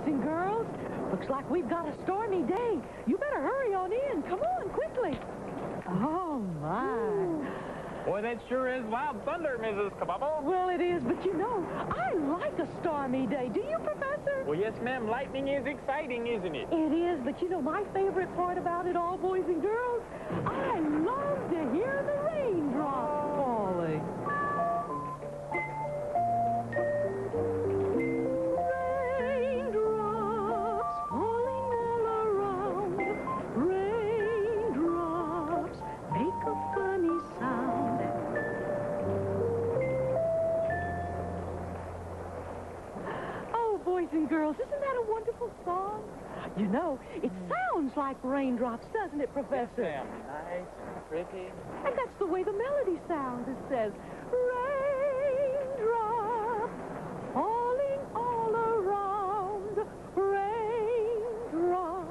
and girls. Looks like we've got a stormy day. You better hurry on in. Come on, quickly. Oh, my. Ooh. Boy, that sure is wild thunder, Mrs.Cabobble. Well, it is, but you know, I like a stormy day. Do you, Professor? Well, yes, ma'am. Lightning is exciting, isn't it? It is, but you know, my favorite part about it all, boys and girls, I love to hear the raindrops falling. Boys and girls, isn't that a wonderful song? You know, it sounds like raindrops, doesn't it, Professor? Yes, ma'am. Nice and pretty. And that's the way the melody sounds. It says, raindrops falling all around, raindrops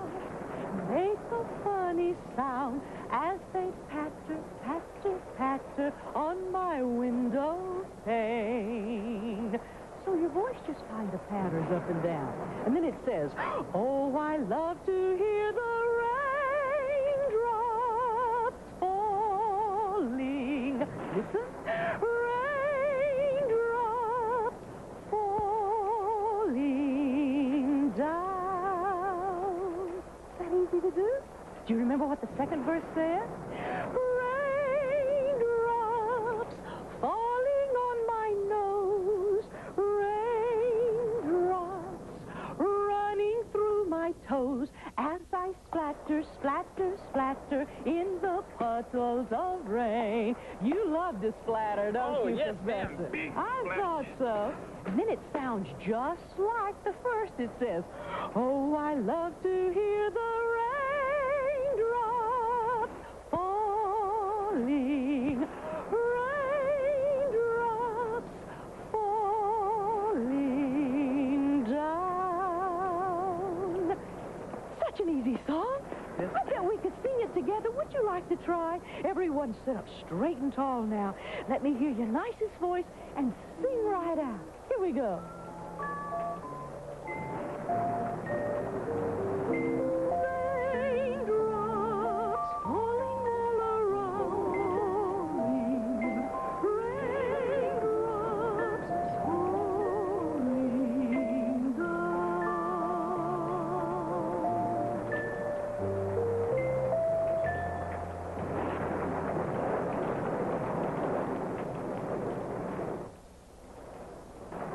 make a funny sound as they patter, patter, patter on my window pane. So your voice just kind of patters up and down. And then it says, oh, I love to hear the raindrops falling. Listen. Raindrops falling down. Is that easy to do? Do you remember what the second verse said? Raindrops falling on my nose. Toes as I splatter, splatter, splatter in the puddles of rain. You love to splatter, don't you, yes, Professor? Big I splash. thought so. And then it sounds just like the first. It says, oh, I love to hear the raindrops falling. Raindrops falling down. Such an easy song. Yes. I bet we could sing it together. Would you like to try? Everyone sit up straight and tall now. Let me hear your nicest voice and sing right out. Here we go. Raindrops falling all around me. Raindrops falling down.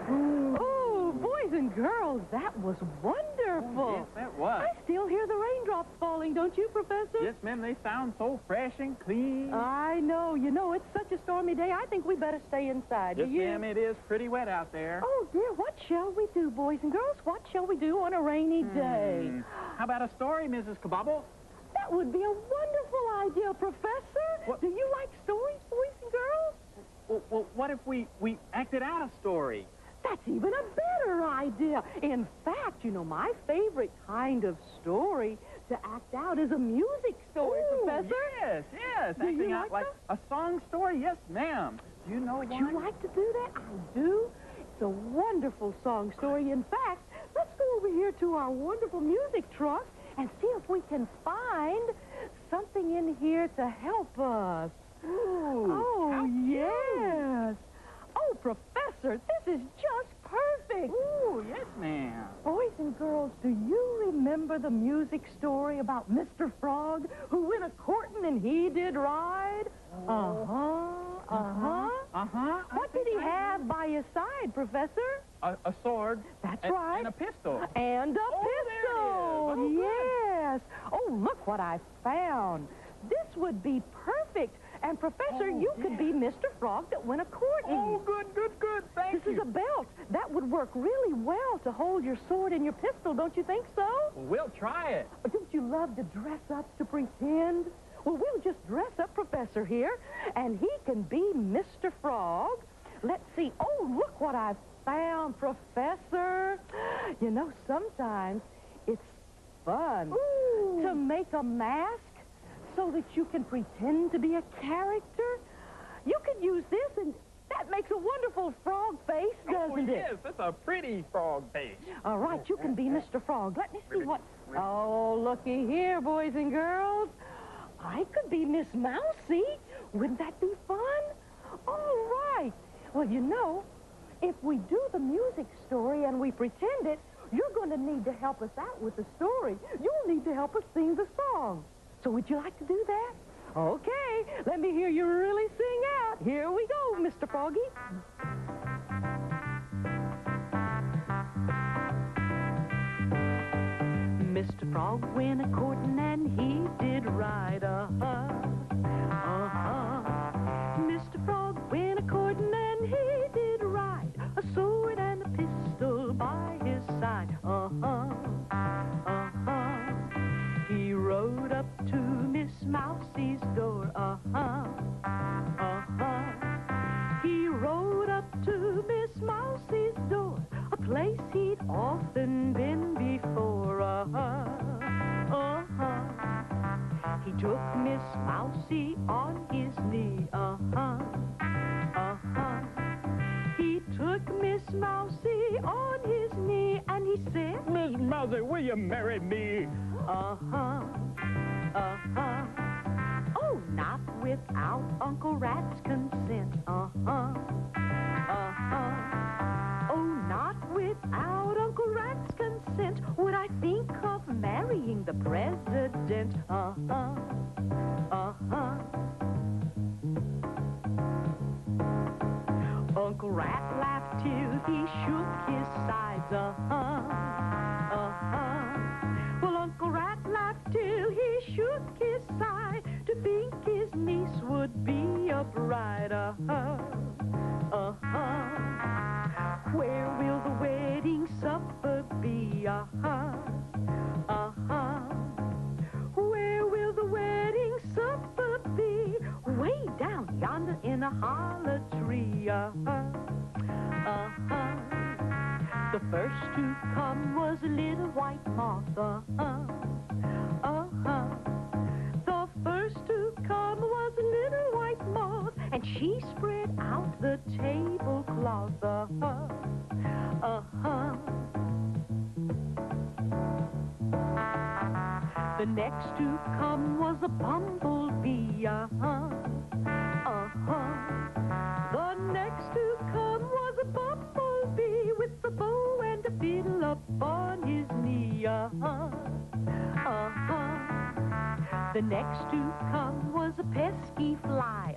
Oh, boys and girls, that was wonderful. Oh, yes, that was. I still hear the raindrops falling, don't you, Professor? Yes, ma'am. They sound so fresh and clean. I know. You know, it's such a stormy day. I think we better stay inside. Yes, Do you? ma'am. It is pretty wet out there. Oh, dear. What shall we do, boys and girls? What shall we do on a rainy day? How about a story, Mrs.Cabobble? That would be a wonderful idea, Professor. What? Do you like stories, boys and girls? Well, what if we acted out a story? That's even a better idea. In fact, you know, my favorite kind of story to act out is a music story, Ooh, Professor. Yes. Do you Acting out like like a song story? Yes, ma'am. Do you know Would one? you like to do that? I do. It's a wonderful song story. In fact, let's go over here to our wonderful music truck and see if we can find something in here to help us. Ooh, Oh, yes. Oh, Professor, this is just perfect. Ooh, yes, ma'am. Boys and girls, do you remember the music story about Mr. Frog who went a-courtin' and he did ride? What did he have by his side, Professor? A sword. That's and, right. And a pistol. And a Oh, there it is. Oh, pistol. good. Yes. Oh, look what I found. This would be perfect. And, Professor, you could be Mr. Frog that went a-courtin'. Oh, good. Thank you. This is a belt. That would work really well to hold your sword and your pistol, don't you think so? Well, we'll try it. Don't you love to dress up to pretend? Well, we'll just dress up Professor here, and he can be Mr. Frog. Let's see. Oh, look what I found, Professor. You know, sometimes it's fun to make a mask so that you can pretend to be a character. You could use this, and that makes a wonderful frog face, doesn't it? Yes, That's a pretty frog face. All right, you can be Mr. Frog. Let me see what... Oh, looky here, boys and girls. I could be Miss Mousy. Wouldn't that be fun? All right. Well, you know, if we do the music story and we pretend it, you're going to need to help us out with the story. You'll need to help us sing the song. So would you like to do that? Okay, let me hear you really sing out. Here we go, Mr. Froggy. Mr. Frog went a-courtin' and he did right, Mr. Frog went a-courtin' and he did right, a sword and a pistol by his side, He rode up to Miss Mousie's door, He rode up to Miss Mousie's door, a place he'd often been before, He took Miss Mousie on his knee, He took Miss Mousie on his knee, and he said, Miss Mousie, will you marry me? Oh, not without Uncle Rat's consent, Oh, not without Uncle Rat's consent would I think of marrying the president, Uncle Rat laughed till he shook his sides, Well, Uncle Rat laughed till he shook his side to think his niece would be a bride, Where will the wedding supper be, Where will the wedding supper be? Way down yonder in a hollow tree, The first to come was a little white moth, The first to come was a little white moth, and she spread out the tablecloth, The next to come was a bumblebee, The next to come was a bumblebee with a bow and a fiddle up on his knee, The next to come was a pesky fly,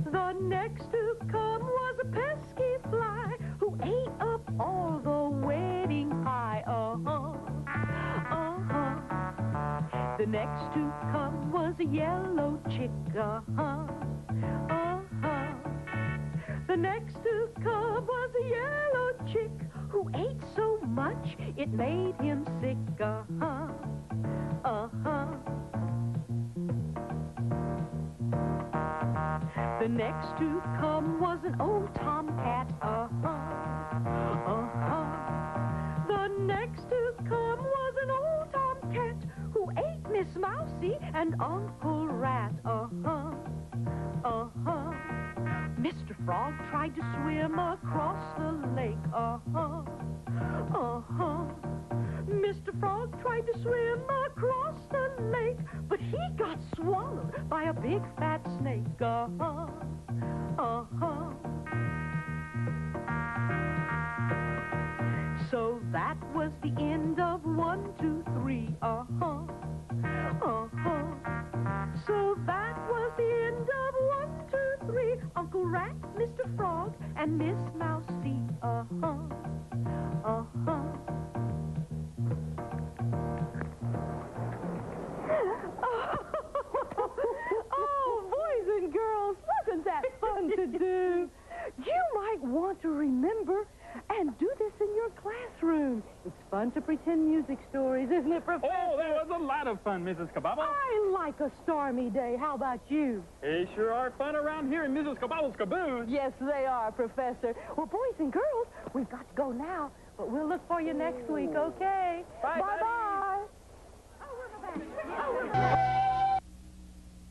The next to come was a pesky fly who ate up all the wedding pie, The next to come was a yellow chick, The next to come was a yellow chick who ate so much it made him sick, The next to come was an old tomcat, The next to come was an old tomcat who ate Miss Mousie and Uncle Rat, Mr. Frog tried to swim across the lake, Mr. Frog tried to swim across the lake, but he got swallowed by a big fat snake, So that was the end of 1, 2, 3, So that was the end of 1, 2, 3. Uncle Rat, Mr. Frog, and Miss Mousie, Oh, boys and girls, wasn't that fun to do? You might want to remember and do this in your classroom. It's fun to pretend music stories, isn't it, Professor? Oh, that was a lot of fun, Mrs.Cabobble. I like a stormy day. How about you? They sure are fun around here in Mrs.Cabobble's caboose. Yes, they are, Professor. Well, boys and girls, we've got to go now, but we'll look for you next week, okay? Bye-bye. Bye-bye. Oh, we're back. Oh, we're back.